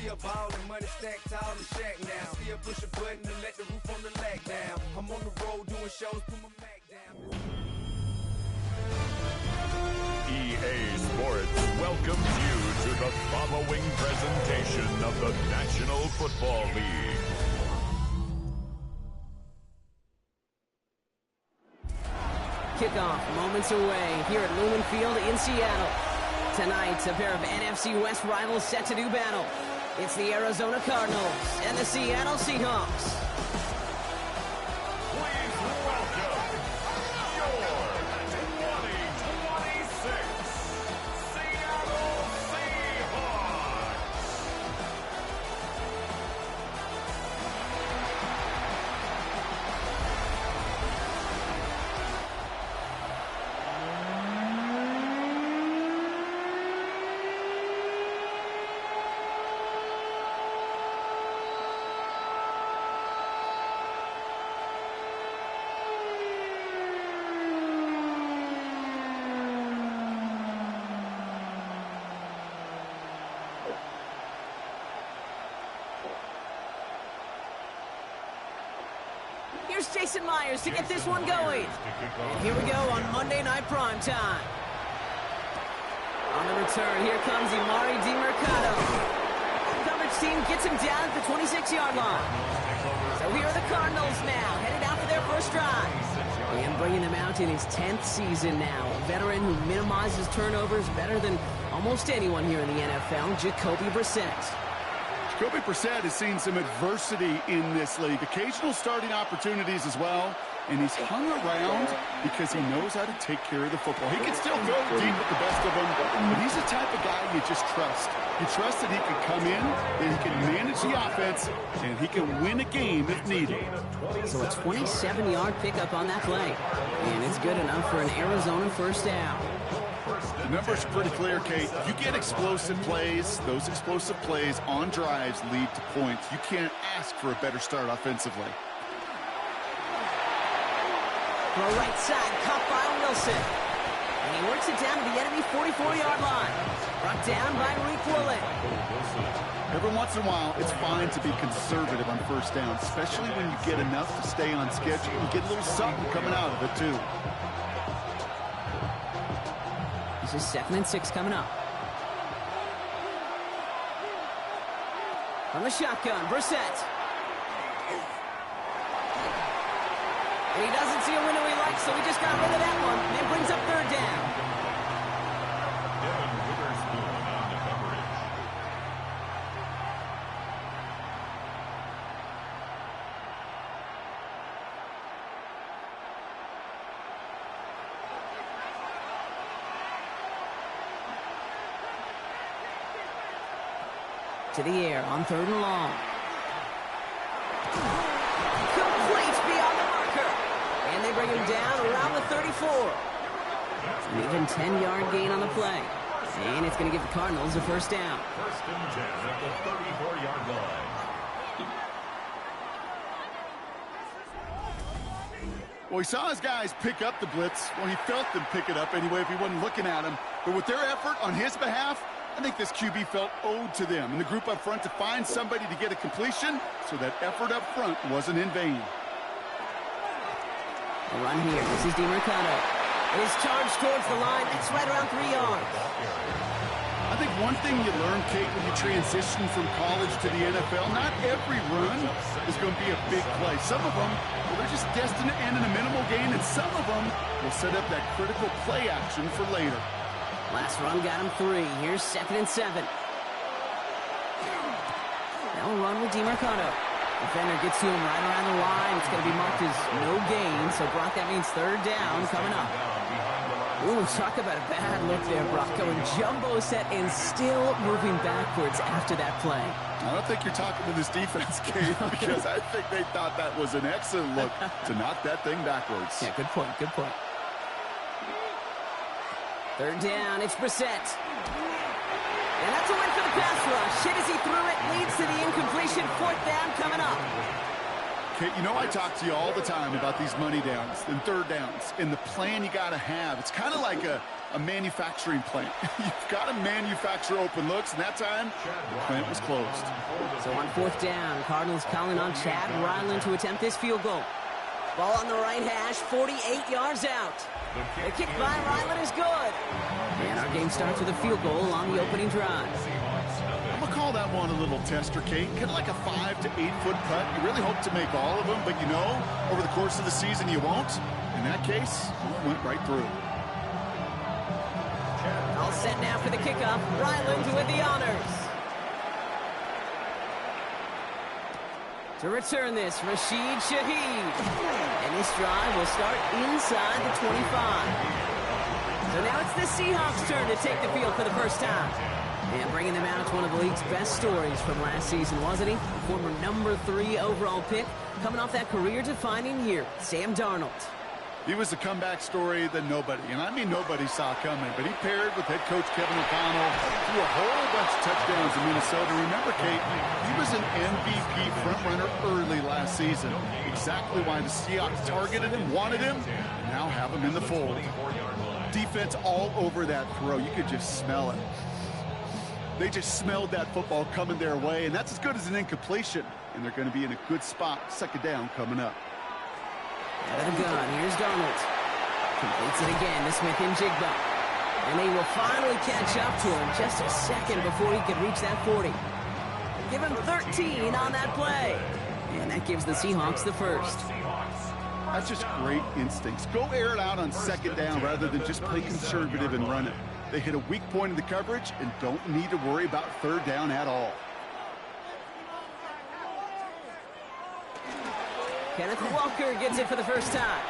still ballin', money stacked tall and shack now. Still push a button and let the roof on the lag down. I'm on the road doing shows, put my Mac down. EA Sports welcomes you to the following presentation of the National Football League. Kickoff moments away here at Lumen Field in Seattle. Tonight, a pair of NFC West rivals set to do battle. It's the Arizona Cardinals and the Seattle Seahawks. Please welcome your 2026 Seattle Seahawks. Here's Jason Myers to get this one going. And here we go on Monday Night Primetime. On the return, here comes Emari DeMercado. Coverage team gets him down at the 26-yard line. So here are the Cardinals now, headed out for their first drive. And bringing him out in his 10th season now. A veteran who minimizes turnovers better than almost anyone here in the NFL, Jacoby Brissett. Jacoby Brissett has seen some adversity in this league, occasional starting opportunities as well, and he's hung around because he knows how to take care of the football. He can still go deep with the best of them, but he's the type of guy you just trust. You trust that he can come in, that he can manage the offense, and he can win a game if needed. So a 27-yard pickup on that play, and it's good enough for an Arizona first down. The numbers are pretty clear, Kate. You get explosive plays. Those explosive plays on drives lead to points. You can't ask for a better start offensively. Throw right side, caught by Wilson. And he works it down to the enemy 44-yard line. Brought down by Malik Woolen. Every once in a while, it's fine to be conservative on first down, especially when you get enough to stay on schedule and get a little something coming out of it, too. This is 2nd and 6 coming up. From the shotgun, Brissett. And he doesn't see a window he likes, so he just got rid of that one. And brings up 3rd down. To the air on 3rd and long. Complete beyond the marker. And they bring him down around the 34. An even 10-yard gain on the play. And it's going to give the Cardinals a first down. 1st and 10 at the 34-yard line. Well, he saw his guys pick up the blitz. Well, he felt them pick it up anyway if he wasn't looking at him. But with their effort on his behalf, I think this QB felt owed to them and the group up front to find somebody to get a completion, so that effort up front wasn't in vain. The run here. This is DeMercado. It is charged towards the line. That's right around 3 yards. I think one thing you learn, Kate, when you transition from college to the NFL, not every run is going to be a big play. Some of them, well, they're just destined to end in a minimal gain, and some of them will set up that critical play action for later. Last run got him 3. Here's 2nd and 7. Now a run with DeMercado. Defender gets to him right around the line. It's going to be marked as no gain. So, Brock, that means 3rd down coming up. Ooh, talk about a bad look there, Brock. Going jumbo set and still moving backwards after that play. I don't think you're talking to this defense, Kate, because I think they thought that was an excellent look to knock that thing backwards. Yeah, good point, good point. 3rd down, it's Brissett. And that's a win for the pass rush. Hit as he threw it, leads to the incompletion. 4th down coming up. Okay, you know I talk to you all the time about these money downs and third downs and the plan you got to have. It's kind of like a manufacturing plant. You've got to manufacture open looks, and that time, the plant was closed. So on fourth down, Cardinals calling on Chad Ryland to attempt this field goal. Ball on the right hash, 48 yards out. The kick by Ryland is good. And our game starts with a field goal on the opening drive. I'm going to call that one a little tester, Kate. Kind of like a 5 to 8 foot putt. You really hope to make all of them, but you know, over the course of the season, you won't. In that case, it went right through. All set now for the kickoff. Ryland with the honors. To return this, Rashid Shaheed. And this drive will start inside the 25. So now it's the Seahawks' turn to take the field for the first time. And bringing them out, it's one of the league's best stories from last season, wasn't he? Former number 3 overall pick, coming off that career-defining year, Sam Darnold. He was a comeback story that nobody, and I mean nobody, saw coming. But he paired with head coach Kevin O'Connell, threw a whole bunch of touchdowns in Minnesota. Remember, Kate, he was an MVP frontrunner early last season. Exactly why the Seahawks targeted him, wanted him, and now have him in the fold. Defense all over that throw. You could just smell it. They just smelled that football coming their way, and that's as good as an incompletion. And they're going to be in a good spot. Second down coming up. Out of the gun, here's Darnold. Completes it again to Smith and Jigba. And they will finally catch up to him just a second before he can reach that 40. Give him 13 on that play. And that gives the Seahawks the first. That's just great instincts. Go air it out on second down rather than just play conservative and run it. They hit a weak point in the coverage and don't need to worry about third down at all. Kenneth Walker gets it for the first time.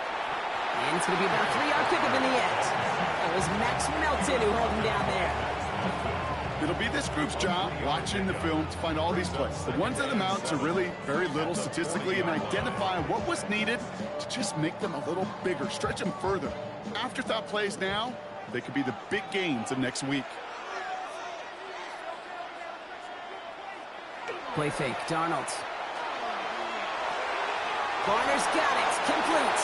And it's going to be about a 3-yard pickup in the end. It was Max Melton who held him down there. It'll be this group's job, watching the film, to find all these plays. The ones that amount to really very little statistically and identify what was needed to just make them a little bigger, stretch them further. Afterthought plays now, they could be the big gains of next week. Play fake, Darnold. Barner's got it, complete.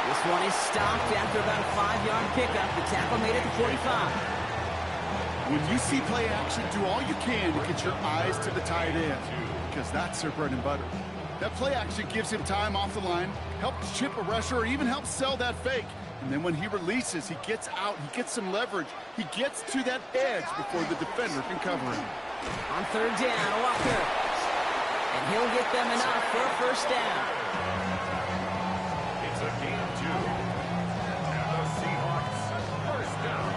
This one is stopped after about a 5-yard pickup. The tackle made it to 45. When you see play action, do all you can to get your eyes to the tight end, because that's their bread and butter. That play action gives him time off the line, helps chip a rusher, or even helps sell that fake. And then when he releases, he gets out, he gets some leverage. He gets to that edge before the defender can cover him. On third down, Walker. And he'll get them enough for a first down. It's a game 2. And the Seahawks first down.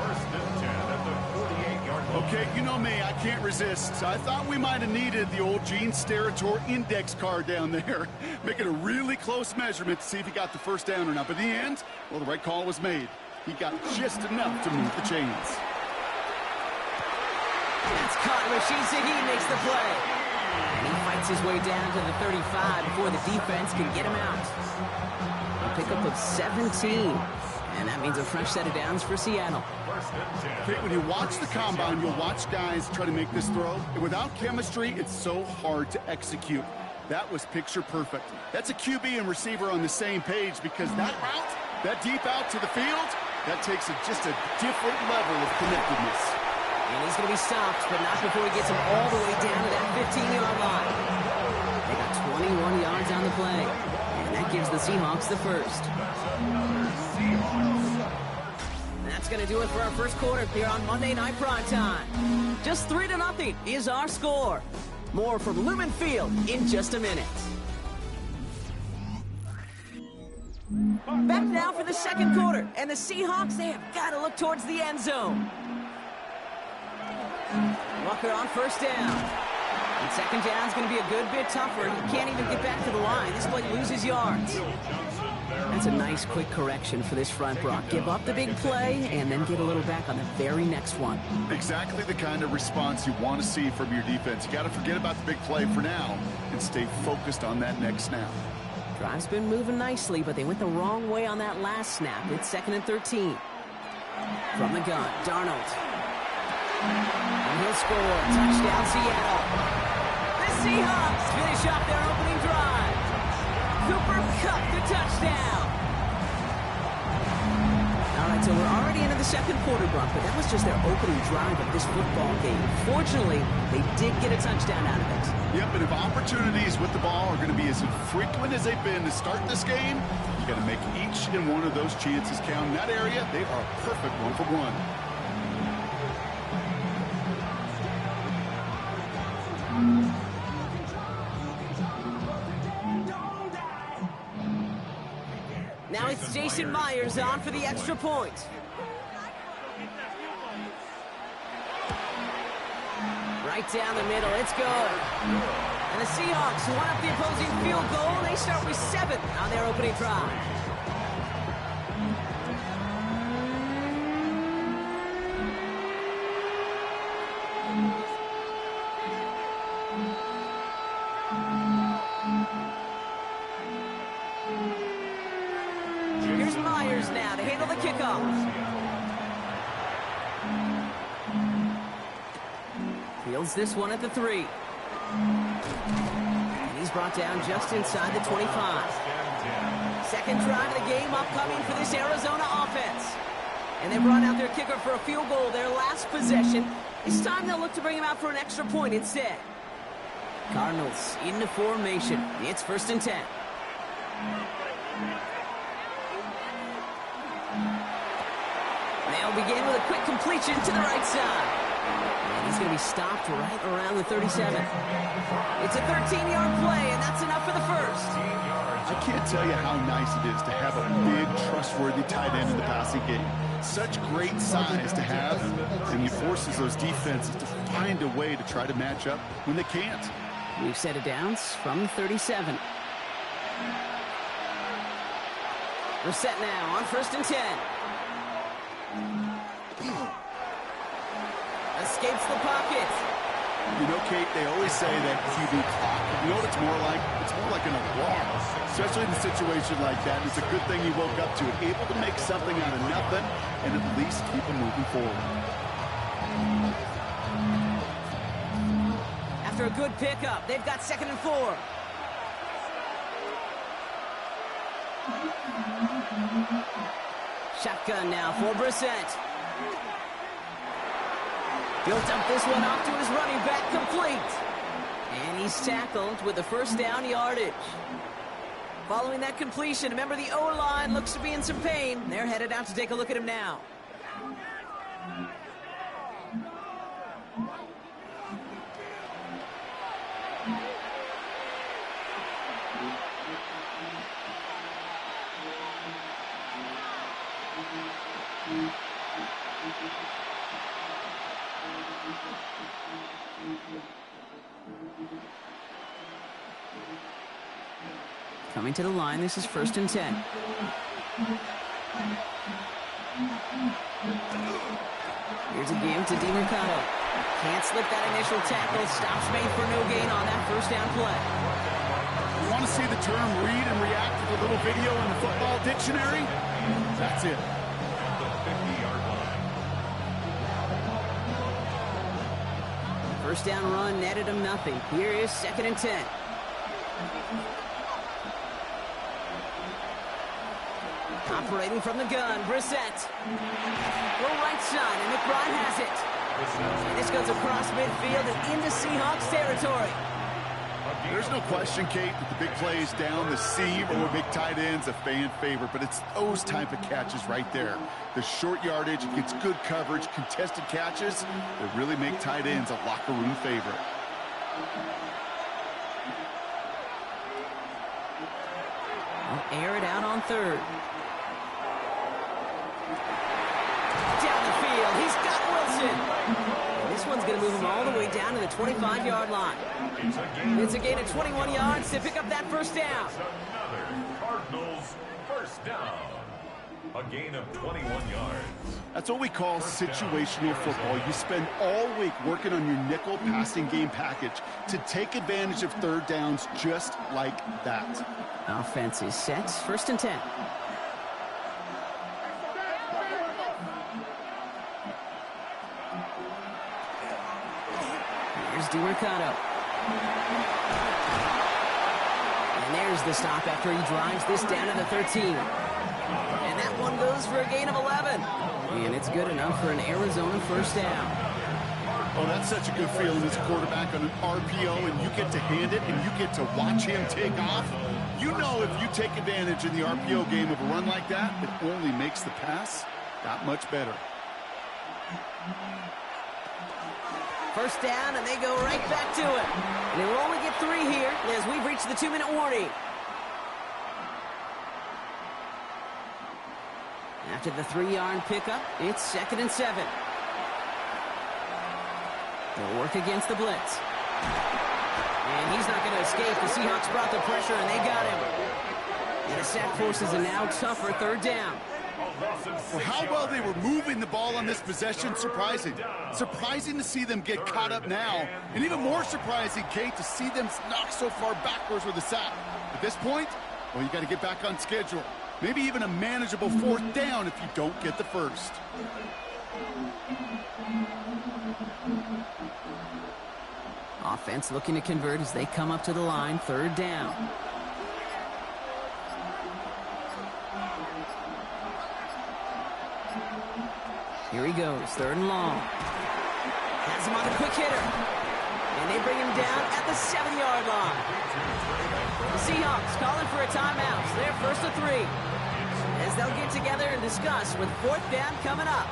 First and 10 at the 48-yard line. Okay, you know me, I can't resist. I thought we might have needed the old Gene Steratore index card down there. Making a really close measurement to see if he got the first down or not. But in the end, well, the right call was made. He got just enough to move the chains. That's caught. Rashid Shaheed makes the play. And he fights his way down to the 35 before the defense can get him out. A pickup of 17. And that means a fresh set of downs for Seattle. Okay, when you watch the combine, you'll watch guys try to make this throw. And without chemistry, it's so hard to execute. That was picture perfect. That's a QB and receiver on the same page, because that route, that deep out to the field, that takes just a different level of connectedness. And he's going to be stopped, but not before he gets him all the way down to that 15-yard line. They got 21 yards on the play, and that gives the Seahawks the first. That's going to do it for our first quarter here on Monday Night Primetime. Just 3-0 is our score. More from Lumen Field in just a minute. Back now for the second quarter, and the Seahawks, they have got to look towards the end zone. Walker on first down. And second down is going to be a good bit tougher. He can't even get back to the line. This play loses yards. That's a nice quick correction for this front, Brock. Give up the big play and then get a little back on the very next one. Exactly the kind of response you want to see from your defense. You got to forget about the big play for now and stay focused on that next snap. Drive's been moving nicely, but they went the wrong way on that last snap. It's 2nd and 13. From the gun, Darnold. And he'll score. Touchdown, Seattle. The Seahawks finish off their opening drive. Cooper Kupp, the touchdown. All right, so we're already into the second quarter, Brock, but that was just their opening drive of this football game. Fortunately, they did get a touchdown out of it. Yep, and if opportunities with the ball are going to be as infrequent as they've been to start this game, you got to make each and one of those chances count. In that area, they are a perfect 1-for-1. Now it's Jason Myers on for the extra point. Right down the middle, it's good. And the Seahawks won up the opposing field goal. They start with 7 on their opening drive. Here's Myers now to handle the kickoff. Fields this one at the 3. And he's brought down just inside the 25. Second drive of the game upcoming for this Arizona offense. And they brought out their kicker for a field goal their last possession. This time they'll look to bring him out for an extra point instead. Cardinals into formation. It's 1st and 10. They'll begin with a quick completion to the right side. And he's going to be stopped right around the 37. It's a 13-yard play, and that's enough for the first. I can't tell you how nice it is to have a big, trustworthy tight end in the passing game. Such great size to have, and he forces those defenses to find a way to try to match up when they can't. We've set it downs from 37. We're set now on 1st and 10. Escapes the pocket. You know, Kate, they always say that QB clock. You know what it's more like? It's more like an alarm, especially in a situation like that. It's a good thing he woke up to it, able to make something out of nothing and at least keep him moving forward. After a good pickup, they've got 2nd and 4. Shotgun now for Brissett. He'll dump this one off to his running back, complete. And he's tackled with the first down yardage. Following that completion, remember the O-line looks to be in some pain. They're headed out to take a look at him now. Coming to the line, this is 1st and 10. Here's a give to DiMercato. Can't slip that initial tackle. Stops made for no gain on that first down play. You want to see the term read and react to the little video in the football dictionary? That's it. First down run netted him nothing. Here is 2nd and 10. Operating from the gun, Brissett. Go right side, and McBride has it. And this goes across midfield and into Seahawks territory. There's no question, Kate, that the big plays down the seam or big tight ends a fan favorite, but it's those type of catches right there. The short yardage, gets good coverage, contested catches that really make tight ends a locker room favorite. I'll air it out on 3rd. Down the field, he's got Wilson. And this one's going to move him all the way down to the 25-yard line. It's a gain of 21 yards to pick up that first down. Another Cardinals first down. A gain of 21 yards. That's what we call situational football. You spend all week working on your nickel passing game package to take advantage of 3rd downs just like that. Offense is set. 1st and 10. Here's DiMercato. And there's the stop after he drives this down to the 13. And that one goes for a gain of 11. And it's good enough for an Arizona first down. Oh, that's such a good feeling as a quarterback on an RPO, and you get to hand it, and you get to watch him take off. You know if you take advantage in the RPO game of a run like that, it only makes the pass that much better. First down, and they go right back to it. And they will only get 3 here as we've reached the 2-minute warning. After the 3-yard pickup, it's 2nd and 7. They'll work against the blitz. And he's not going to escape. The Seahawks brought the pressure, and they got him. And the sack forces a now tougher 3rd down. For how well they were moving the ball on this possession, surprising. Surprising to see them get caught up now. And even more surprising, Kate, to see them knock so far backwards with the sack. At this point, well, you got to get back on schedule. Maybe even a manageable 4th down if you don't get the first. Offense looking to convert as they come up to the line, 3rd down. Here he goes, 3rd and long. Has him on the quick hitter. And they bring him down at the 7-yard line. The Seahawks calling for a timeout. So they're 1st and 3. As they'll get together and discuss with 4th down coming up.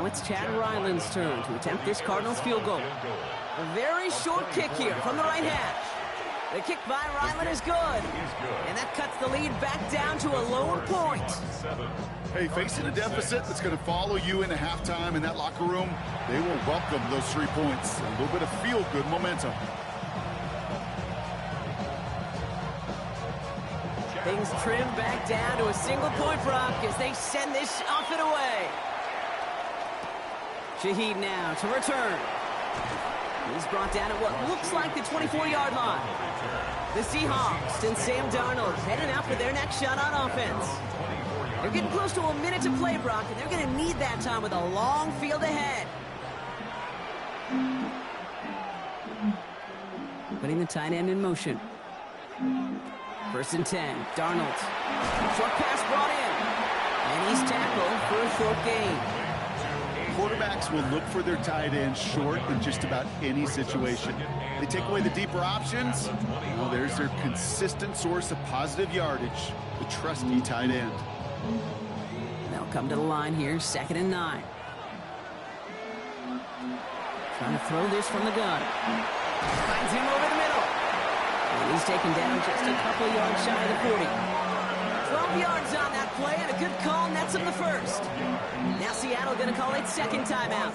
It's Chad Ryland's turn to attempt this Cardinals field goal. A very short kick here from the right hash. The kick by Ryland is good. And that cuts the lead back down to a lower point. Hey, facing a deficit that's going to follow you into halftime in that locker room, they will welcome those 3 points. A little bit of feel-good momentum. Things trimmed back down to a single-point Brock as they send this off and away. Shaheed now to return. He's brought down at what looks like the 24-yard line. The Seahawks and Sam Darnold heading out for their next shot on offense. They're getting close to a minute to play, Brock, and they're going to need that time with a long field ahead. Putting the tight end in motion. 1st and 10. Darnold. Short pass brought in. And he's tackled for a short gain. Quarterbacks will look for their tight end short in just about any situation. They take away the deeper options. Well, there's their consistent source of positive yardage, the trusty tight end. They'll come to the line here, 2nd and 9. Trying to throw this from the gun. Finds him over the middle. And he's taken down just a couple yards shy of the 40. 12 yards on that play, and a good call nets him the first. Now Seattle going to call it 2nd timeout.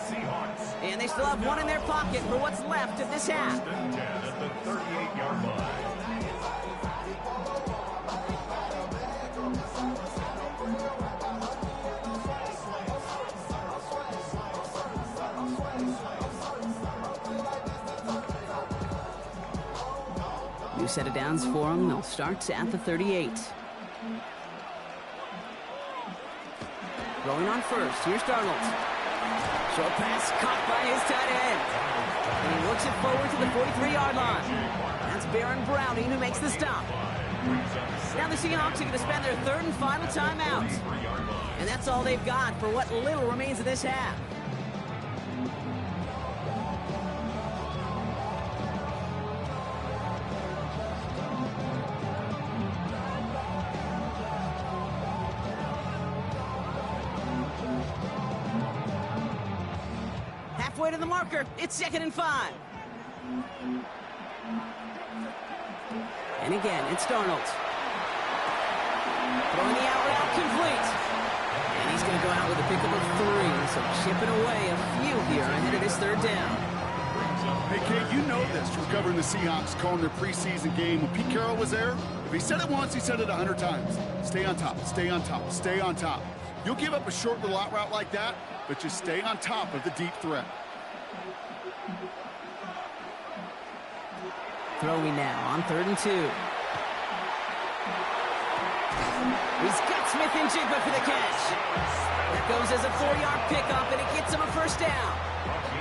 And they still have one in their pocket for what's left of this half. At the 38-yard line. New set of downs for them. They'll start at the 38. Rolling on first. Here's Darnold. Short pass caught by his tight end. And he works it forward to the 43-yard line. That's Baron Browning who makes the stop. Now the Seahawks are going to spend their 3rd and final timeout. And that's all they've got for what little remains of this half. Halfway to the marker. It's 2nd and 5. And again, it's Darnold. Throwing the out route complete. And he's going to go out with a pickup of 3. So chipping away a few here ahead of this 3rd down. Hey, Kate, you know this from covering the Seahawks, calling their preseason game. When Pete Carroll was there, if he said it once, he said it 100 times. Stay on top, stay on top, stay on top. You'll give up a short little out route like that, but just stay on top of the deep threat. throwing now on 3rd and 2. He's got Smith and Jigba for the catch. That goes as a 4-yard pickup, and it gets him a first down.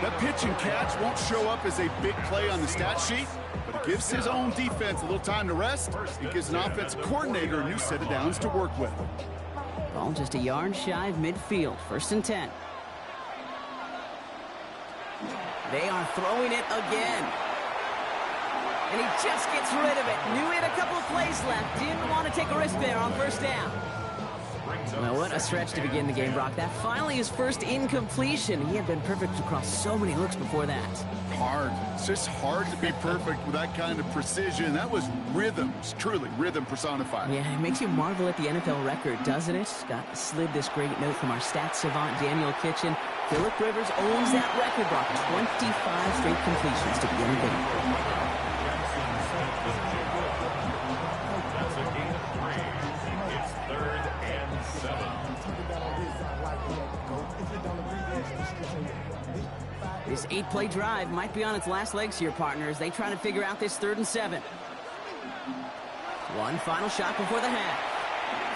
That pitch and catch won't show up as a big play on the stat sheet, but it gives his own defense a little time to rest. It gives an offensive coordinator a new set of downs to work with. Ball just a yard shy of midfield. 1st and 10. They are throwing it again. And he just gets rid of it. Knew he had a couple of plays left. Didn't want to take a risk there on 1st down. Well, what a stretch to begin the game, Brock. That finally his first incompletion. He had been perfect across so many looks before that. Hard. It's just hard to be perfect with that kind of precision. That was rhythm. It's truly rhythm personified. Yeah, it makes you marvel at the NFL record, doesn't it? Scott slid this great note from our stats savant, Daniel Kitchen. Phillip Rivers owns that record, Brock. 25 straight completions to begin the game. This 8-play drive might be on its last legs here, partners. They try to figure out this 3rd and 7. One final shot before the half.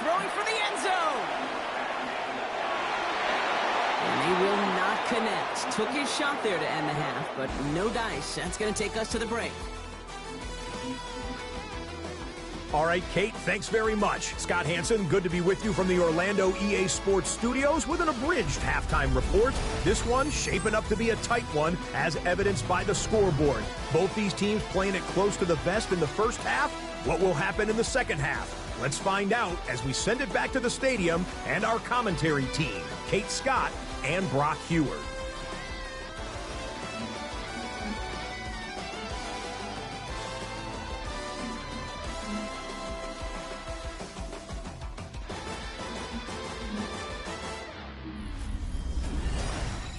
Throwing for the end zone. And they will not connect. Took his shot there to end the half, but no dice. That's going to take us to the break. All right, Kate, thanks very much. Scott Hansen, good to be with you from the Orlando EA Sports Studios with an abridged halftime report. This one shaping up to be a tight one, as evidenced by the scoreboard. Both these teams playing it close to the vest in the first half. What will happen in the second half? Let's find out as we send it back to the stadium and our commentary team, Kate Scott and Brock Heward.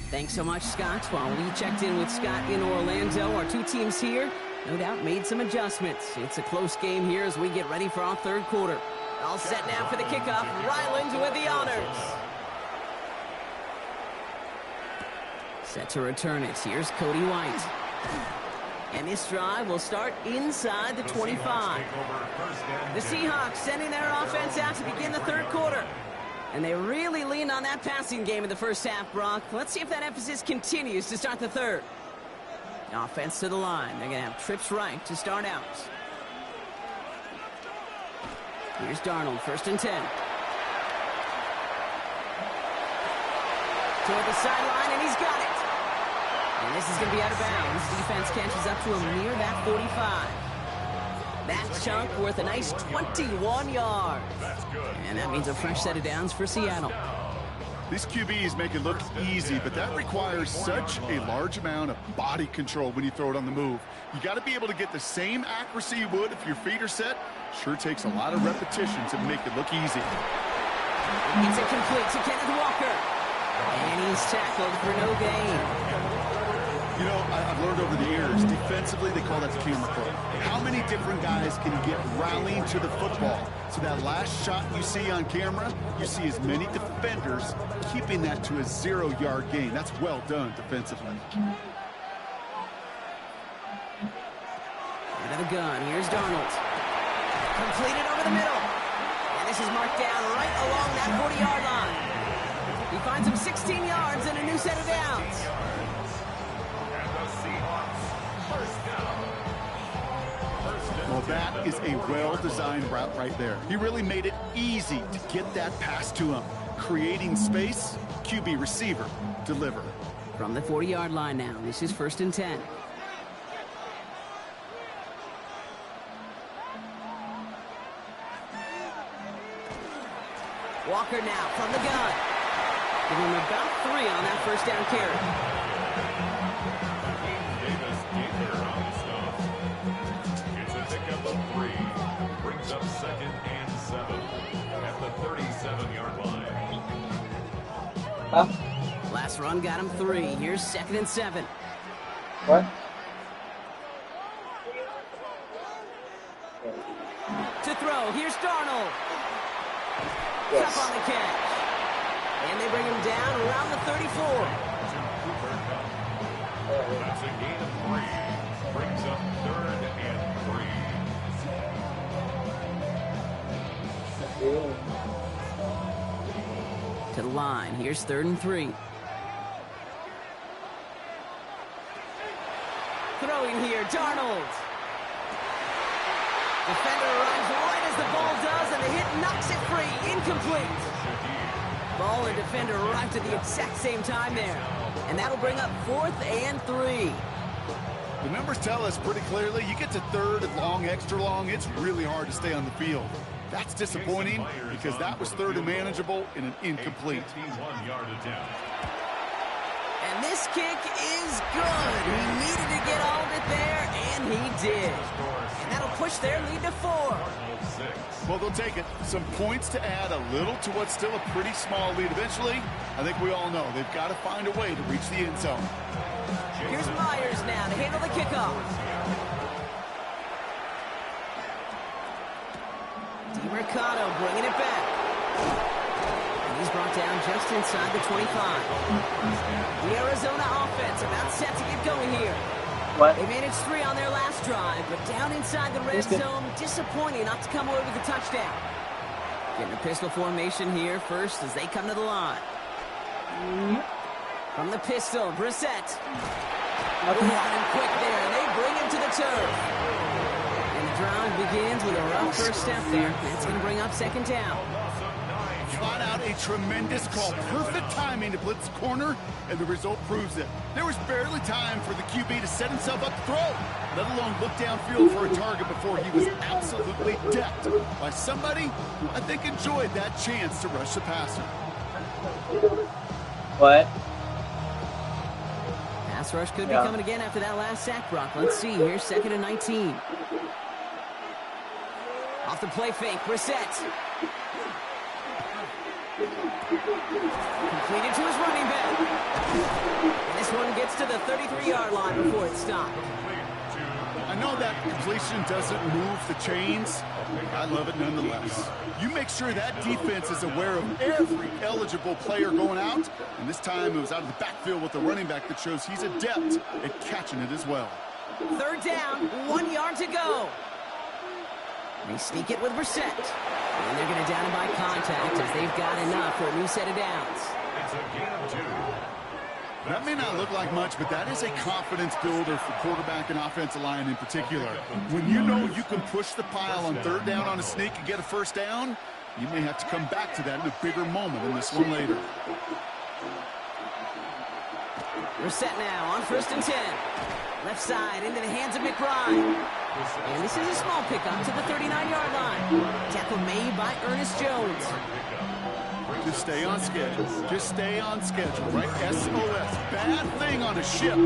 Thanks so much, Scott. While we checked in with Scott in Orlando, our two teams here, no doubt, made some adjustments. It's a close game here as we get ready for our 3rd quarter. All set now for the kickoff. Ryland with the honors. Set to return it. Here's Cody White. And this drive will start inside the 25. The Seahawks sending their offense out to begin the 3rd quarter. And they really leaned on that passing game in the first half, Brock. Let's see if that emphasis continues to start the 3rd. Offense to the line. They're going to have trips right to start out. Here's Darnold, 1st and 10. Toward the sideline, and he's got it. And this is going to be out of bounds. Defense catches up to him near that 45. That chunk worth a nice 21 yards. And that means a fresh set of downs for Seattle. These QBs make it look easy, but that requires such a large amount of body control when you throw it on the move. You got to be able to get the same accuracy you would if your feet are set. Sure takes a lot of repetitions to make it look easy. It's a complete to Kenneth Walker. And he's tackled for no gain. You know, I've learned over the years, defensively, they call that the camera pro. How many different guys can get rallying to the football? So that last shot you see on camera, you see as many defenders keeping that to a 0-yard gain. That's well done defensively. Out of the gun, here's Darnold. Completed over the middle. And this is marked down right along that 40-yard line. He finds him 16 yards and a new set of downs. Well, that is a well-designed route right there. He really made it easy to get that pass to him. Creating space, QB receiver, deliver. From the 40-yard line now, this is 1st and 10. Walker now from the gun. Give him about 3 on that first down carry. Brings up 2nd and 7 at the 37-yard line. Huh? Last run got him 3. Here's 2nd and 7. What? To throw. Here's Darnold. Yes. Up on the catch. And they bring him down around the 34. That's a gain of 3. Brings up 3rd and To the line. Here's 3rd and 3. Throwing here, Darnold. Defender arrives right as the ball does, and the hit knocks it free. Incomplete. Ball and defender arrived at the exact same time there. And that'll bring up 4th and 3. The numbers tell us pretty clearly, you get to 3rd and long, extra long, it's really hard to stay on the field. That's disappointing because that was 3rd and manageable in an incomplete. And this kick is good. He needed to get all of it there, and he did. And that'll push their lead to 4. Well, they'll take it. Some points to add a little to what's still a pretty small lead. Eventually, I think we all know they've got to find a way to reach the end zone. Here's Myers now to handle the kickoff. DiMercato bringing it back. And he's brought down just inside the 25. The Arizona offense about set to get going here. They managed 3 on their last drive, but down inside the red zone, disappointing not to come away with a touchdown. Getting a pistol formation here first as they come to the line. From the pistol, Brissett. Running quick there, and they bring him to the turf. And the drive begins with a rough first step there. That's going to bring up 2nd down. Flat out a tremendous call. Perfect timing to blitz the corner, and the result proves it. There was barely time for the QB to set himself up to throw, let alone look downfield for a target before he was absolutely decked by somebody who I think enjoyed that chance to rush the passer. What? Pass rush could be coming again after that last sack, Brock. Let's see. Here's 2nd and 19. Off the play fake, Brissett. Completed to his running back. And this one gets to the 33-yard line before it's stopped. I know that completion doesn't move the chains. I love it nonetheless. You make sure that defense is aware of every eligible player going out. And this time it was out of the backfield with the running back that shows he's adept at catching it as well. 3rd down, 1 yard to go. They sneak it with Brissett. And they're going to down him by contact as they've got enough for a new set of downs. It's a gain of 2. That may not look like much, but that is a confidence builder for quarterback and offensive line in particular. When you know you can push the pile on 3rd down on a sneak and get a 1st down, you may have to come back to that in a bigger moment in this one later. Brissett now on 1st and 10. Left side into the hands of McBride. And this is a small pickup to the 39-yard line. Tackle made by Ernest Jones. Just stay on schedule. Just stay on schedule, right? SOS. Bad thing on a ship.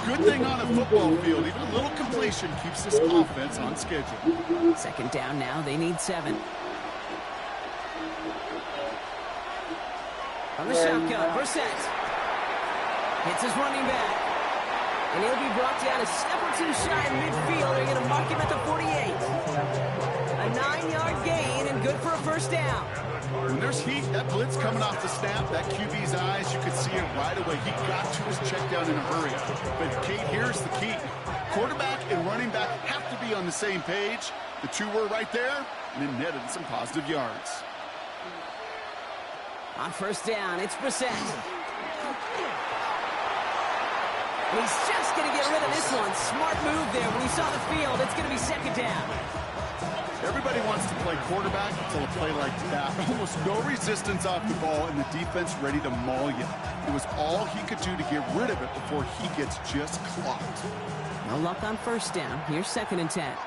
Good thing on a football field. Even a little completion keeps this offense on schedule. 2nd down now. They need 7. From the shotgun, Brissett. Hits his running back. And he'll be brought down a step or 2 shy in midfield. They're going to mark him at the 48. A 9-yard gain and good for a 1st down. When there's heat, that blitz coming off the snap, that QB's eyes, you could see it right away. He got to his check down in a hurry. But, Kate, here's the key. Quarterback and running back have to be on the same page. The 2 were right there, and it netted some positive yards. On 1st down, it's Brissett. He's just going to get rid of this one. Smart move there. When he saw the field, it's going to be 2nd down. Everybody wants to play quarterback until a play like that. Almost no resistance off the ball and the defense ready to maul you. It was all he could do to get rid of it before he gets just clocked. No luck on 1st down. Here's 2nd and 10.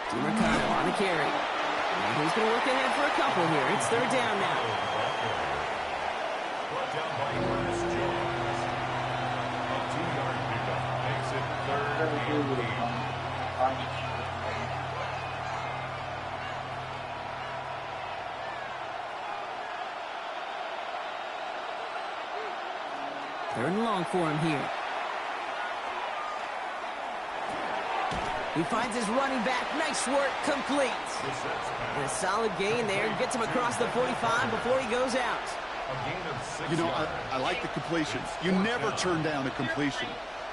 DiMercato on the carry. And he's going to look ahead for a couple here. It's 3rd down now. Brought down by Ernest Jones. A 2-yard pickup makes it 3rd and 8. Third and long for him here. He finds his running back. Nice work. Complete. And a solid gain there. Gets him across the 45 before he goes out. You know, I like the completions. You never turn down a completion.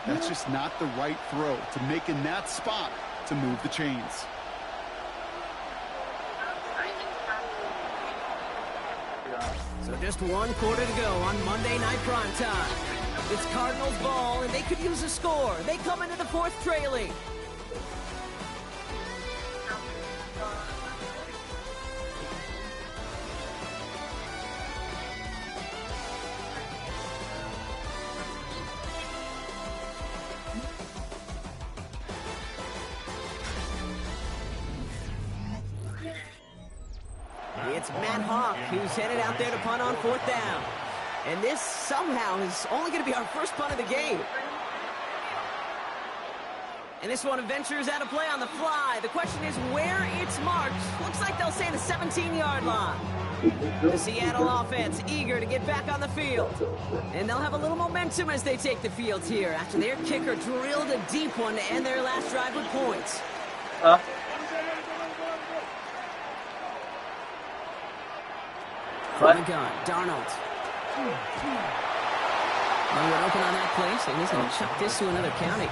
That's just not the right throw to make in that spot to move the chains. So just 1 quarter to go on Monday Night Primetime. It's Cardinals ball, and they could use a score. They come into the 4th trailing. It's Matt Hawk who's headed out there to punt on 4th down. And this somehow is only going to be our first punt of the game. And this one ventures out of play on the fly. The question is where it's marked. Looks like they'll say the 17-yard line. The Seattle offense eager to get back on the field. And they'll have a little momentum as they take the field here after their kicker drilled a deep one to end their last drive with points. From the gun, Darnold. Nowhere open on that play, so he's going to chuck this to another county.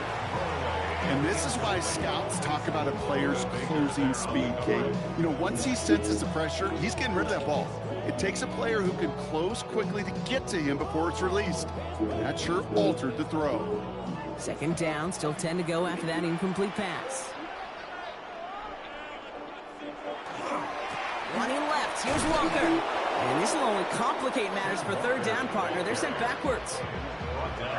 And this is why scouts talk about a player's cruising speed, Kate. You know, once he senses the pressure, he's getting rid of that ball. It takes a player who can close quickly to get to him before it's released. That sure altered the throw. 2nd down, still 10 to go after that incomplete pass. Running left, here's Walker. And this will only complicate matters for 3rd down, partner. They're sent backwards.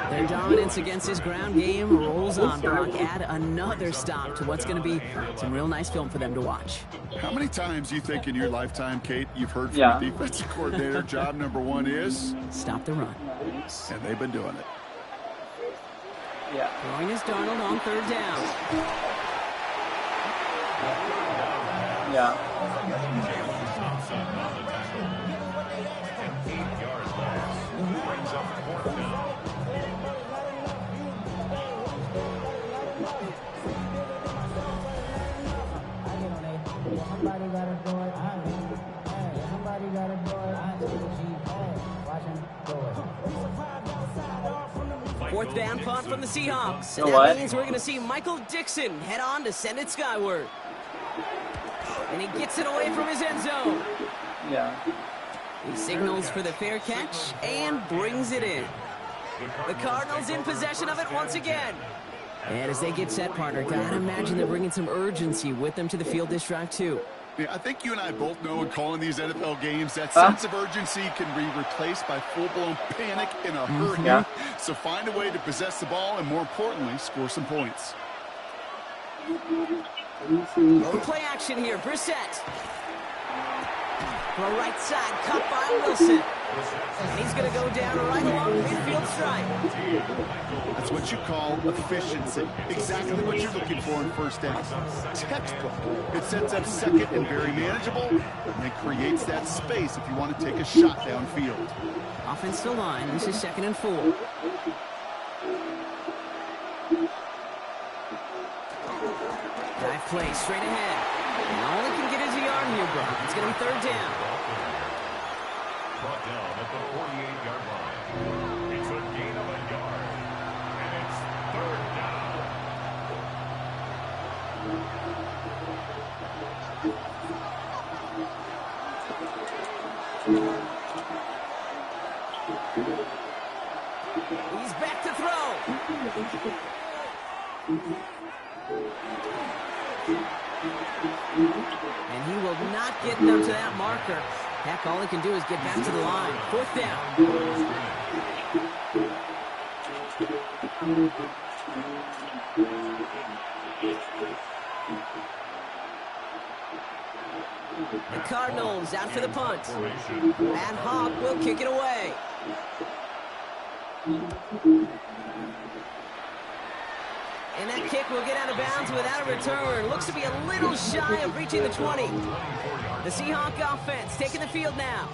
Their dominance against this ground game rolls on, Brock. Add another stop to what's going to be some real nice film for them to watch. How many times do you think in your lifetime, Kate, you've heard from the defensive coordinator, job number 1 is? Stop the run. And they've been doing it. Throwing is Darnold on 3rd down. Fourth down punt from the Seahawks. And that means we're going to see Michael Dixon head on to send it skyward. And he gets it away from his end zone. He signals for the fair catch and brings it in. The Cardinals in possession of it once again. And as they get set, partner, gotta imagine they're bringing some urgency with them to the field this drive, too. Yeah, I think you and I both know in calling these NFL games, that sense of urgency can be replaced by full-blown panic in a hurry. So find a way to possess the ball and, more importantly, score some points. Low play action here, Brissett. From right side, cut by Wilson. And he's going to go down right along the midfield stripe. That's what you call efficiency. Exactly what you're looking for in first down. Textbook. It sets up second and very manageable, and it creates that space if you want to take a shot downfield. Offensive line, this is 2nd and 4. Dive play straight ahead. And all he can get is a yard here, Brock. It's going to be 3rd down. Brought down at the 48-yard line. It's a gain of a yard. And it's 3rd down. He's back to throw. And he will not get them to that marker. Heck, all he can do is get back to the line. 4th down. The Cardinals out for the punt. And Hawk will kick it away. And that kick will get out of bounds without a return. Looks to be a little shy of reaching the 20. The Seahawk offense taking the field now.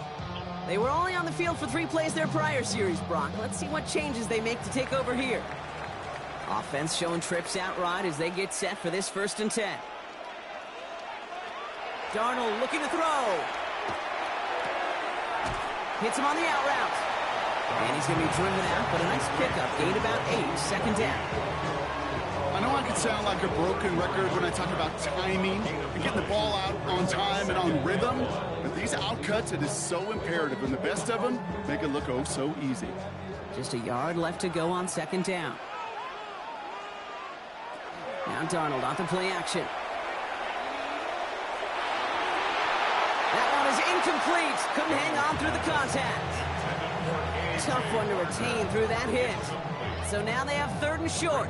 They were only on the field for 3 plays their prior series, Brock. Let's see what changes they make to take over here. Offense showing trips out right as they get set for this 1st and 10. Darnold looking to throw. Hits him on the out route. And he's going to be driven out, but a nice pickup. Gained about 8, second down. I know I can sound like a broken record when I talk about timing and getting the ball out on time and on rhythm, but these outcuts, it is so imperative, and the best of them make it look oh so easy. Just a yard left to go on second down. Now Darnold on to play action. That one is incomplete. Couldn't hang on through the contact. Tough one to retain through that hit. So now they have 3rd and short.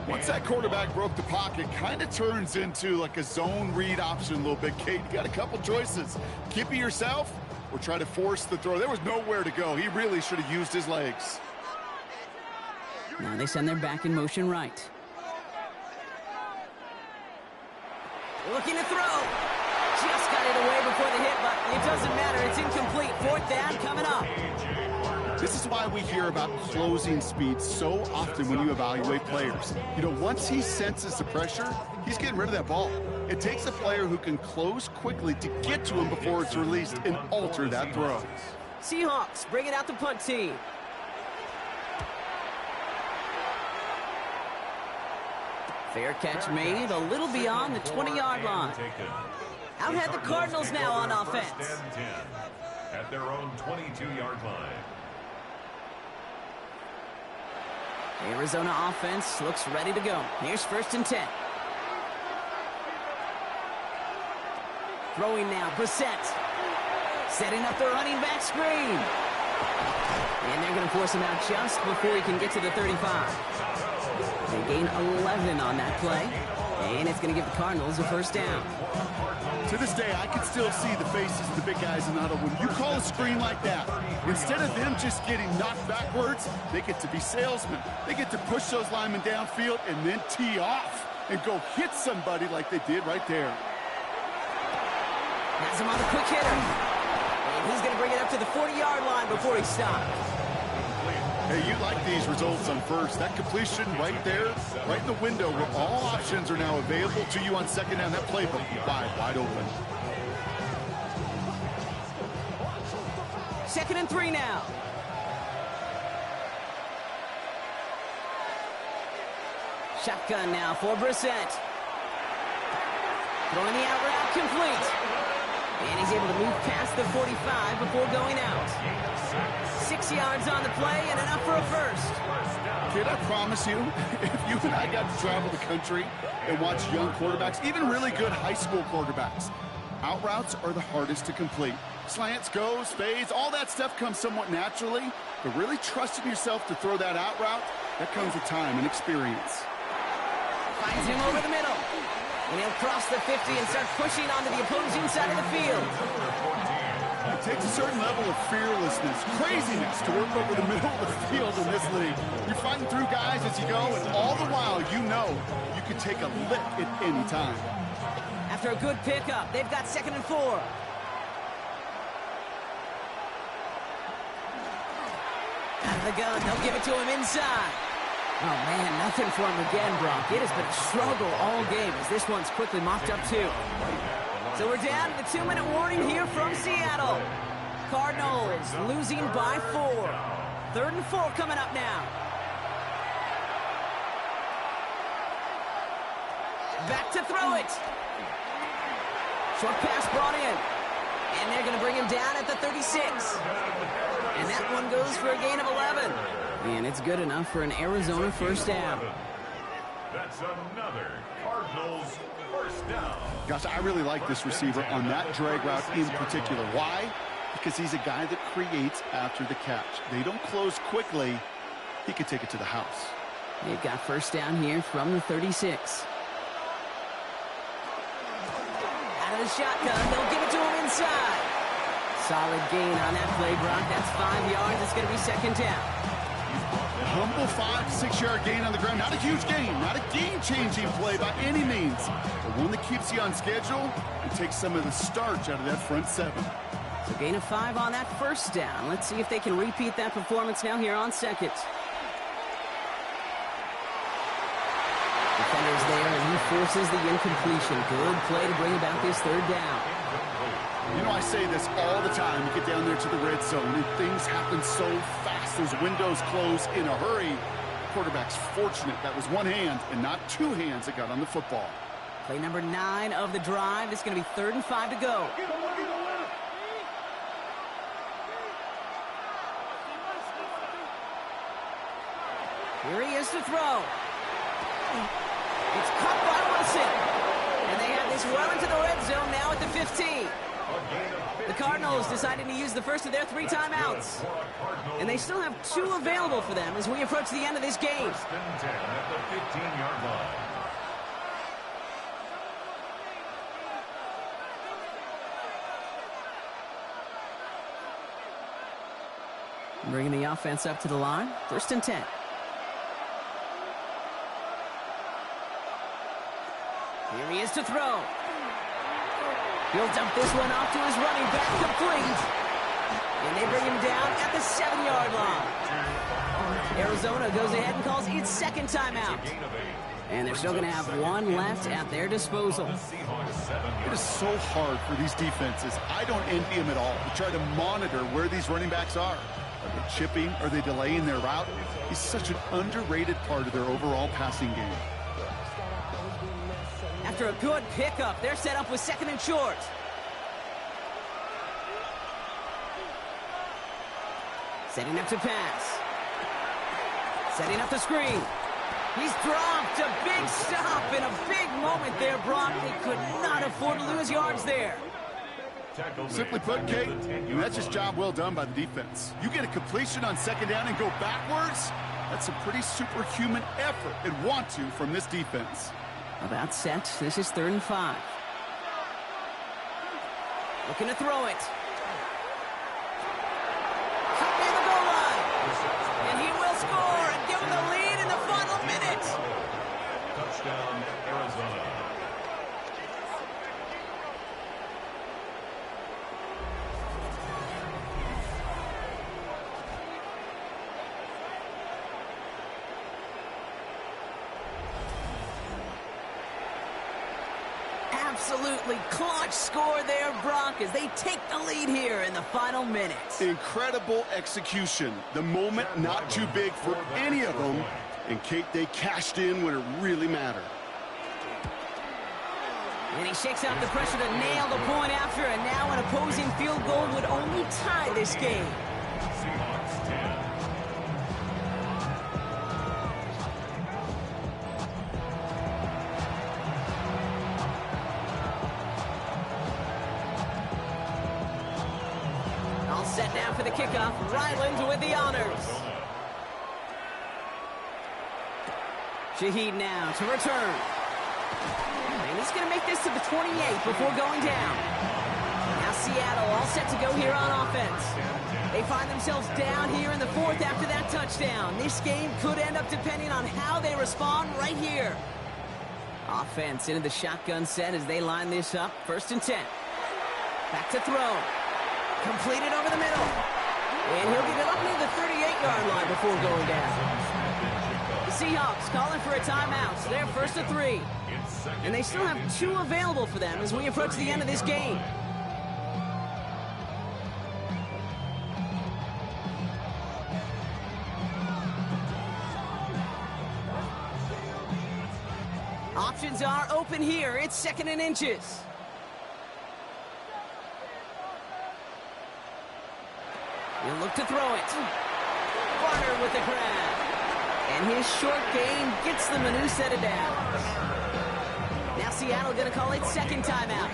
Once that quarterback broke the pocket, kind of turns into like a zone read option a little bit, Kate. You got a couple choices. Keep it yourself or try to force the throw. There was nowhere to go. He really should have used his legs. Now they send their back in motion right. Looking to throw. Just got it away before the hit, but it doesn't matter. It's incomplete. 4th down coming up. This is why we hear about closing speed so often when you evaluate players. You know, once he senses the pressure, he's getting rid of that ball. It takes a player who can close quickly to get to him before it's released and alter that throw. Seahawks bring it out the punt team. Fair catch made a little beyond the 20-yard line. Out head the Cardinals now on offense. At their own 22-yard line. Arizona offense looks ready to go. Here's 1st and 10. Throwing now, Brissett. Setting up the running back screen. And they're going to force him out just before he can get to the 35. They gain 11 on that play. And it's going to give the Cardinals a 1st down. To this day, I can still see the faces of the big guys in the huddle. When you call a screen like that, instead of them just getting knocked backwards, they get to be salesmen. They get to push those linemen downfield and then tee off and go hit somebody like they did right there. Has him on the quick hitter. And he's going to bring it up to the 40-yard line before he stops. Hey, you like these results on first. That completion right there, right in the window where all options are now available to you on second down. That playbook wide open. 2nd and 3 now. Shotgun now for Brissett. Throwing the out route complete. And he's able to move past the 45 before going out. 6 yards on the play and enough for a 1st. Kid, I promise you, if you and I got to travel the country and watch young quarterbacks, even really good high school quarterbacks, out routes are the hardest to complete. Slants, goes, fades, all that stuff comes somewhat naturally, but really trusting yourself to throw that out route, that comes with time and experience. Finds him over the middle. And he'll cross the 50 and start pushing onto the opposing side of the field. It takes a certain level of fearlessness, craziness to work over the middle of the field in this league. You're fighting through guys as you go, and all the while you know you can take a lick at any time. After a good pickup, they've got 2nd and 4. Out of the gun, they'll give it to him inside. Oh, man, nothing for him again, Brock. It has been a struggle all game as this one's quickly mopped up, too. So we're down to the 2-minute warning here from Seattle. Cardinals losing by 4. 3rd and 4 coming up now. Back to throw it. Short pass brought in. And they're going to bring him down at the 36. And that one goes for a gain of 11. And it's good enough for an Arizona 1st down. That's another Cardinals 1st down. Gosh, I really like this receiver on that drag route in particular. Why? Because he's a guy that creates after the catch. They don't close quickly. He could take it to the house. They've got 1st down here from the 36. Out of the shotgun, they'll give it to him inside. Solid gain on that play, Brock. That's 5 yards. It's going to be 2nd down. Humble 5-6 yard gain on the ground. Not a huge gain, not a game-changing play by any means, but one that keeps you on schedule and takes some of the starch out of that front 7. So gain of 5 on that 1st down. Let's see if they can repeat that performance now here on 2nd. Defenders there, and he forces the incompletion. Good play to bring about this 3rd down. You know, I say this all the time. You get down there to the red zone, and things happen so fast. Those windows close in a hurry. Quarterback's fortunate that was one hand and not two hands that got on the football. Play number 9 of the drive. It's going to be 3rd and 5 to go. Here he is to throw. It's caught by Wilson. And they have this well into the red zone now at the 15. The Cardinals decided to use the first of their 3 timeouts. And they still have 2 available for them as we approach the end of this game. 1st and 10 at the 15-yard line. Bringing the offense up to the line. 1st and 10. Here he is to throw. He'll dump this one off to his running back, complete. And they bring him down at the 7-yard line. Arizona goes ahead and calls its 2nd timeout. And they're still going to have 1 left at their disposal. It is so hard for these defenses. I don't envy them at all. To try to monitor where these running backs are. Are they chipping? Are they delaying their route? He's such an underrated part of their overall passing game. After a good pickup, they're set up with 2nd and short. Setting up to pass. Setting up the screen. He's dropped. A big stop and a big moment there, Brock. They could not afford to lose yards there. Simply put, Kate, that's just job well done by the defense. You get a completion on 2nd down and go backwards, that's a pretty superhuman effort and want to from this defense. About set. This is 3rd and 5. Looking to throw it. Cut near the goal line. And he will score and give them the lead in the final minute. Touchdown, Arizona. Absolutely clutch score there, Brock, as they take the lead here in the final minute. Incredible execution. The moment not too big for any of them. And, Kate, they cashed in when it really mattered. And he shakes out the pressure to nail the point after, and now an opposing field goal would only tie this game. Seahawks 10. Set now for the kickoff. Ryland with the honors. Shaheed now to return. And he's going to make this to the 28 before going down. Now Seattle all set to go here on offense. They find themselves down here in the 4th after that touchdown. This game could end up depending on how they respond right here. Offense into the shotgun set as they line this up. 1st and 10. Back to throw. Completed over the middle. And he'll get it up near the 38-yard line before going down. The Seahawks calling for a timeout. So they're 1st and 3. And they still have 2 available for them as we approach the end of this game. Options are open here. It's 2nd and inches. He'll look to throw it. Barner with the grab. And his short game gets them a new set of downs. Now Seattle going to call it 2nd timeout.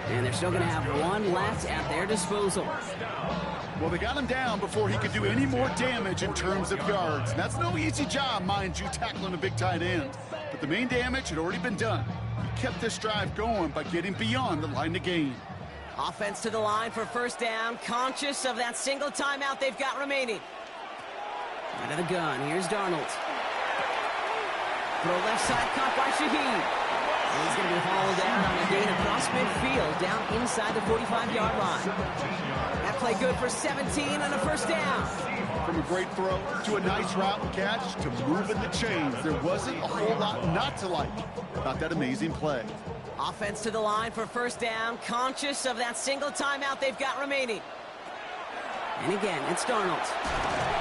And they're still going to have 1 left at their disposal. Well, they got him down before he could do any more damage in terms of yards. And that's no easy job, mind you, tackling a big tight end. But the main damage had already been done. He kept this drive going by getting beyond the line to gain. Offense to the line for 1st down, conscious of that single timeout they've got remaining. Out of the gun, here's Darnold. Throw left side, caught by Shaheed. And he's going to be hauled out on a gain across midfield, down inside the 45-yard line. That play good for 17 and a 1st down. From a great throw to a nice route and catch to moving the chains, there wasn't a whole lot not to like about that amazing play. Offense to the line for first down, conscious of that single timeout they've got remaining. And again, it's Darnold.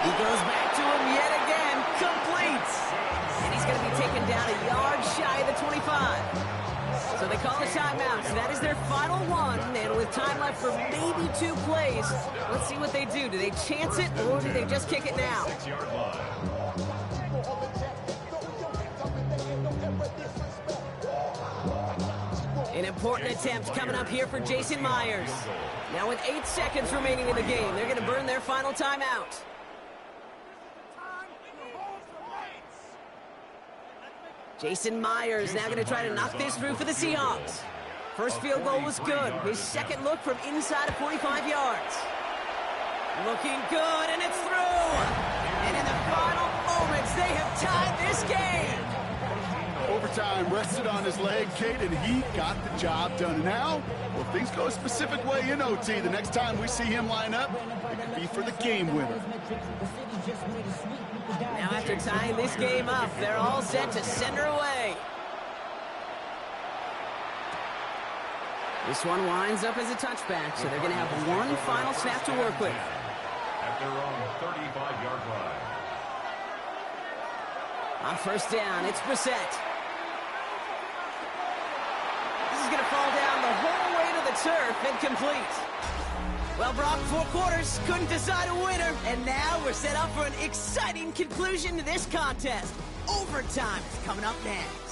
He goes back to him yet again, completes. And he's going to be taken down a yard shy of the 25. So they call a timeout. So that is their final one. And with time left for maybe 2 plays, let's see what they do. Do they chance it or do they just kick it now? An important attempt coming up here for Jason Myers. Now with 8 seconds remaining in the game, they're going to burn their final timeout. Jason Myers now going to try to knock this through for the Seahawks. First field goal was good. His second look from inside of 45 yards. Looking good, and it's through. And in the final moments, they have tied this game. Overtime, rested on his leg, Kate, and he got the job done. Now, well, if things go a specific way in OT, the next time we see him line up, it could be for the game winner. Now after tying this game up, they're all set to send her away. This one winds up as a touchback, so they're going to have one final snap to work with. At their own 35-yard line. On first down, it's Brissett. This is going to fall down the whole way to the turf, incomplete. Well, Brock, 4 quarters, couldn't decide a winner, and now we're set up for an exciting conclusion to this contest. Overtime is coming up next.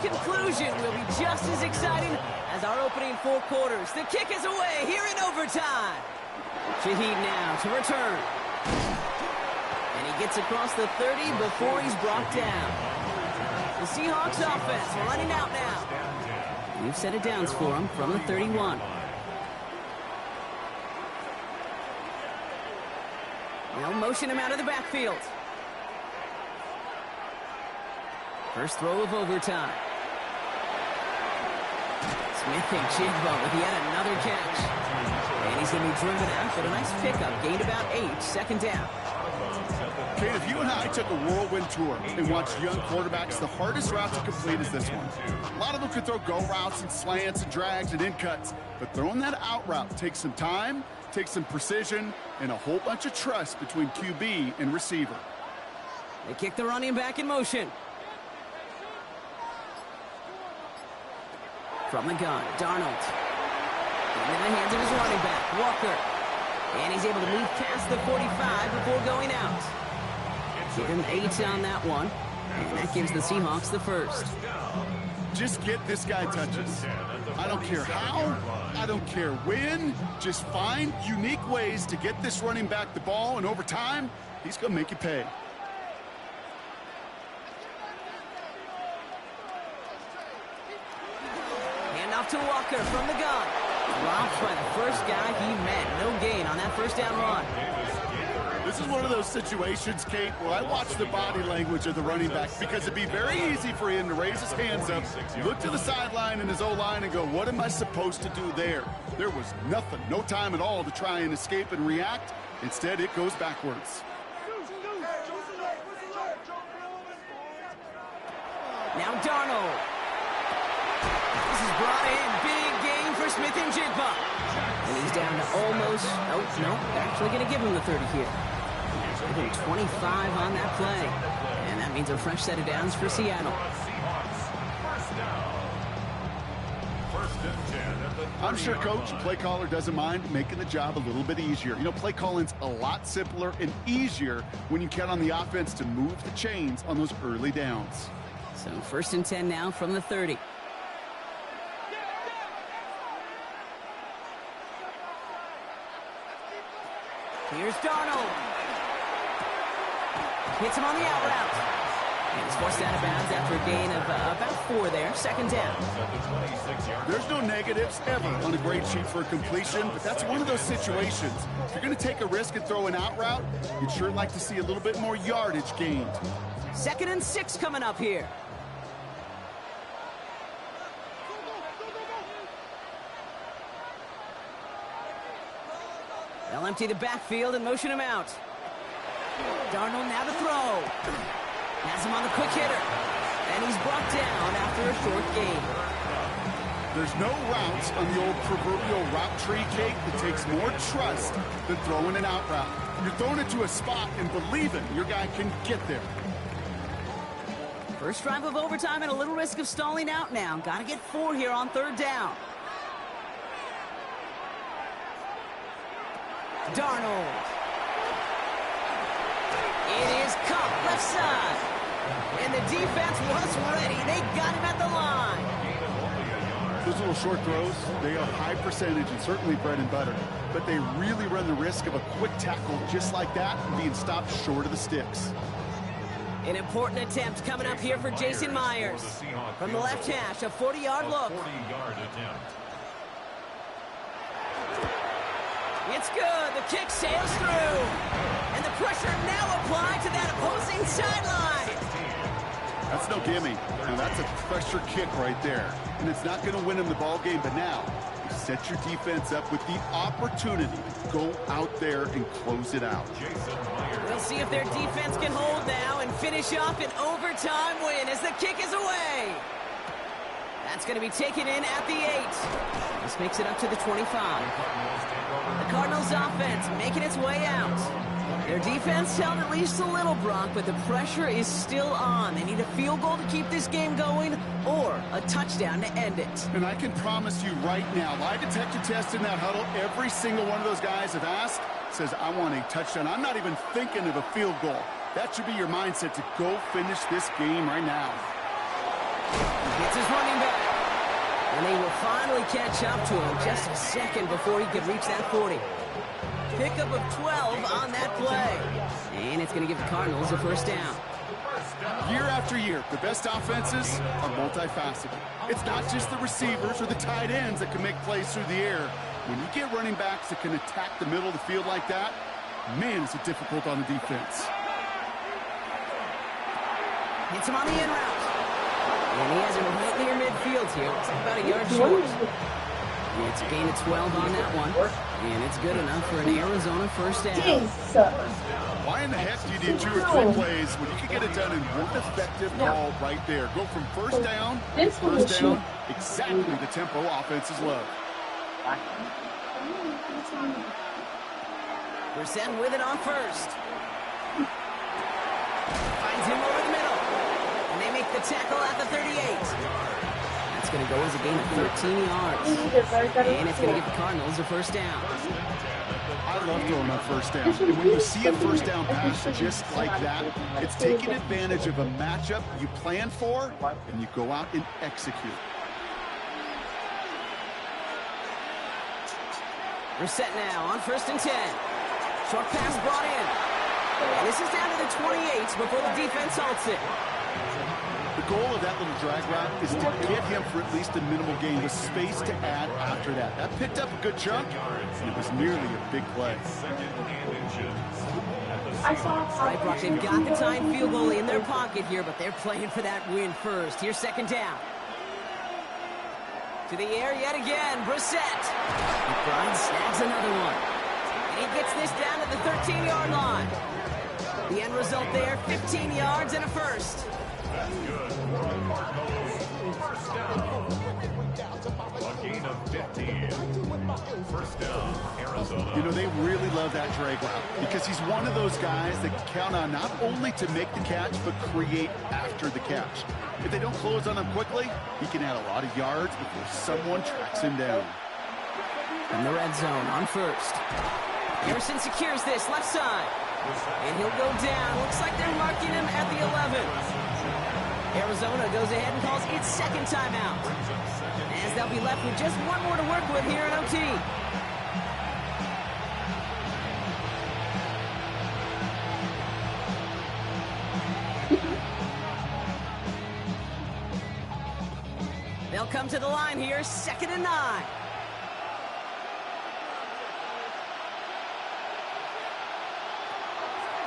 Conclusion will be just as exciting as our opening 4 quarters. The kick is away here in overtime. Shaheed now to return. And he gets across the 30 before he's brought down. The Seahawks offense running out now. We've set it downs for him from the 31. Now motion him out of the backfield. First throw of overtime. Smith-Njigba with yet another catch. And he's going to be driven out, but a nice pickup. Gained about 8, second down. Kate, if you and I took a whirlwind tour and watched young quarterbacks, the hardest route to complete is this one. A lot of them can throw go routes and slants and drags and in cuts, but throwing that out route takes some time, takes some precision, and a whole bunch of trust between QB and receiver. They kick the running back in motion. From the gun, Darnold. Into the hands of his running back, Walker. And he's able to move past the 45 before going out. Give him 8 on that one. And that gives the Seahawks the first. Just get this guy touches. I don't care how, I don't care when. Just find unique ways to get this running back the ball, and over time, he's going to make you pay. To Walker from the gun. Dropped by the first guy he met. No gain on that first down run. This is one of those situations, Kate, where I watch the body language of the running back, because it'd be very easy for him to raise his hands up, look to the sideline in his O-line and go, what am I supposed to do there? There was nothing, no time at all to try and escape and react. Instead, it goes backwards. Now Darnold. Brought in, big gain for Smith-Njigba. And he's down to almost, no, actually going to give him the 30 here. Give him 25 on that play. And that means a fresh set of downs for Seattle. First and 10 at the I'm sure Coach, play caller, doesn't mind making the job a little bit easier. You know, play calling's a lot simpler and easier when you count on the offense to move the chains on those early downs. So 1st and 10 now from the 30. Here's Darnold. Hits him on the out route. And he's forced out of bounds after a gain of about 4 there. 2nd down. There's no negatives ever on a grade sheet for a completion, but that's one of those situations. If you're going to take a risk and throw an out route, you'd sure like to see a little bit more yardage gained. 2nd and 6 coming up here. They'll empty the backfield and motion him out. Darnold now to throw. Has him on the quick hitter. And he's brought down after a short gain. There's no routes on the old proverbial route tree, Kate, that takes more trust than throwing an out route. You're throwing it to a spot and believing your guy can get there. First drive of overtime and a little risk of stalling out now. Got to get 4 here on 3rd down. Darnold. It is Cup, left side. And the defense was ready. They got him at the line. Those little short throws, they are high percentage and certainly bread and butter. But they really run the risk of a quick tackle just like that and being stopped short of the sticks. An important attempt coming up here for Jason Myers. From the left hash, a 40-yard look. 40-yard attempt. It's good. The kick sails through. And the pressure now applied to that opposing sideline. That's no gimme. Now that's a pressure kick right there. And it's not going to win him the ball game, but now you set your defense up with the opportunity to go out there and close it out. We'll see if their defense can hold now and finish off an overtime win as the kick is away. That's going to be taken in at the 8. This makes it up to the 25. The Cardinals offense making its way out. Their defense held at least a little, Brock, but the pressure is still on. They need a field goal to keep this game going or a touchdown to end it. And I can promise you right now, lie detector test in that huddle, every single one of those guys have asked, says, I want a touchdown. I'm not even thinking of a field goal. That should be your mindset to go finish this game right now. Gets his running back. And they will finally catch up to him just a second before he could reach that 40. Pickup of 12 on that play. And it's going to give the Cardinals a 1st down. Year after year, the best offenses are multifaceted. It's not just the receivers or the tight ends that can make plays through the air. When you get running backs that can attack the middle of the field like that, man, is it difficult on the defense. Hits him on the in route. And he has him right near midfield here. It's about a yard short. It's a gain of 12 on that one. And it's good enough for an Arizona 1st down. Why in the heck do you need 2 or 3 plays when you can get it done in one effective call right there? Go from 1st down to 1st down, exactly the tempo offenses love. Brissett with it on 1st. Finds him over the middle. And they make the tackle at the 38. That's going to go as a gain of 13 yards. And it's going to give the Cardinals a 1st down. I love throwing on 1st down. And when you see a 1st down pass just like that, it's taking advantage of a matchup you plan for, and you go out and execute. Brissett now on 1st and 10. Short pass brought in. And this is down to the 28 before the defense halts it. The goal of that little drag route is to get him for at least a minimal gain with space to add after that. That picked up a good chunk, and it was nearly a big play. Right, Brock, they've got the time field goal in their pocket here, but they're playing for that win first. Here's 2nd down. To the air yet again, Brissett. McBride snags another one. And he gets this down to the 13-yard line. The end result there, 15 yards and a 1st. That's good. First down. A gain of 15. 1st down, Arizona. You know, they really love that drag route because he's one of those guys that can count on not only to make the catch, but create after the catch. If they don't close on him quickly, he can add a lot of yards before someone tracks him down. In the red zone on first. Harrison secures this left side. And he'll go down. Looks like they're marking him at the 11. Arizona goes ahead and calls its second timeout, as they'll be left with just one more to work with here in OT. They'll come to the line here, 2nd and 9.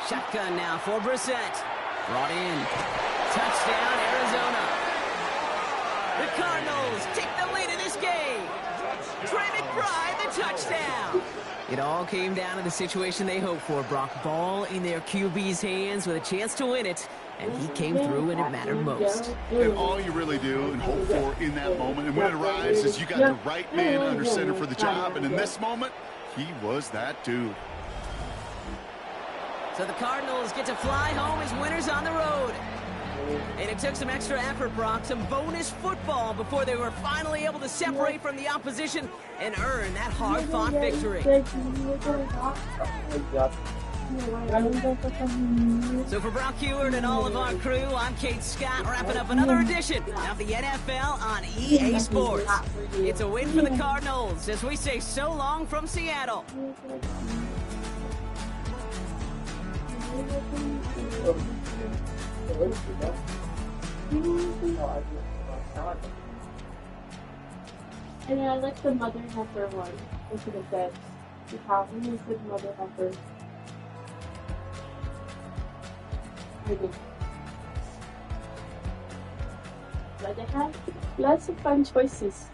Shotgun now for Brissett. Brought in. Touchdown, Arizona. The Cardinals take the lead in this game. Trey McBride, the touchdown. It all came down to the situation they hoped for, Brock. Ball in their QB's hands with a chance to win it. And he came through when it mattered most. And all you really do and hope for in that moment, and when it arrives, is you got the right man under center for the job. And in this moment, he was that dude. So the Cardinals get to fly home as winners on the road. And it took some extra effort, Brock, some bonus football before they were finally able to separate from the opposition and earn that hard-fought victory. So for Brock Heward and all of our crew, I'm Kate Scott, wrapping up another edition of the NFL on EA Sports. It's a win for the Cardinals as we say so long from Seattle. And I like the mother heifer one. Look at the bed. The problem is the mother heifer. But they have lots of fun choices.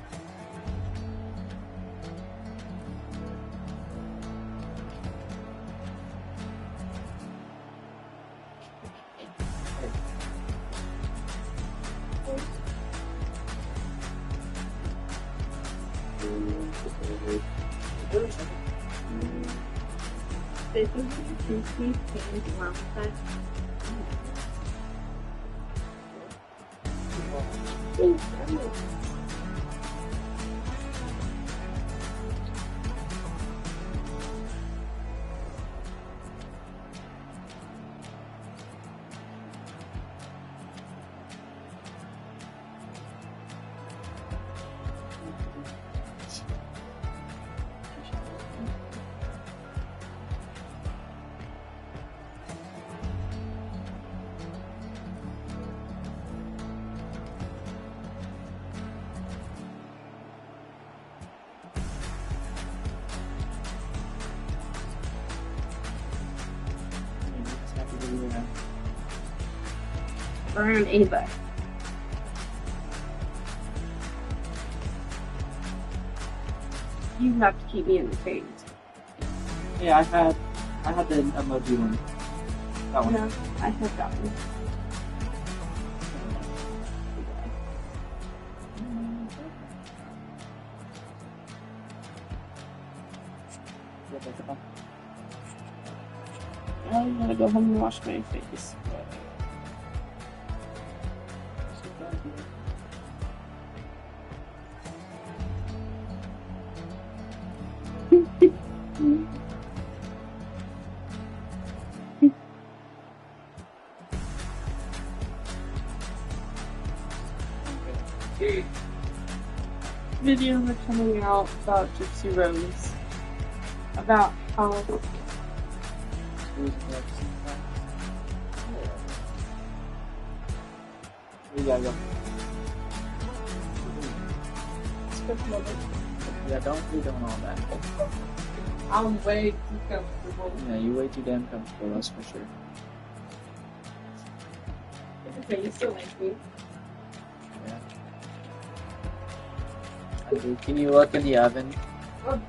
Burn Ava. You have to keep me entertained. Yeah, I had the emoji one. That one. No, I had that one. I'm gonna go home and wash my face. Videos are coming out about Gypsy Rose, about how We gotta go. Yeah, don't be doing all that. I'm way too comfortable. Yeah, you're way too damn comfortable, that's for sure. Okay, you still like me. Yeah. I do. Can you look in the oven? Oh,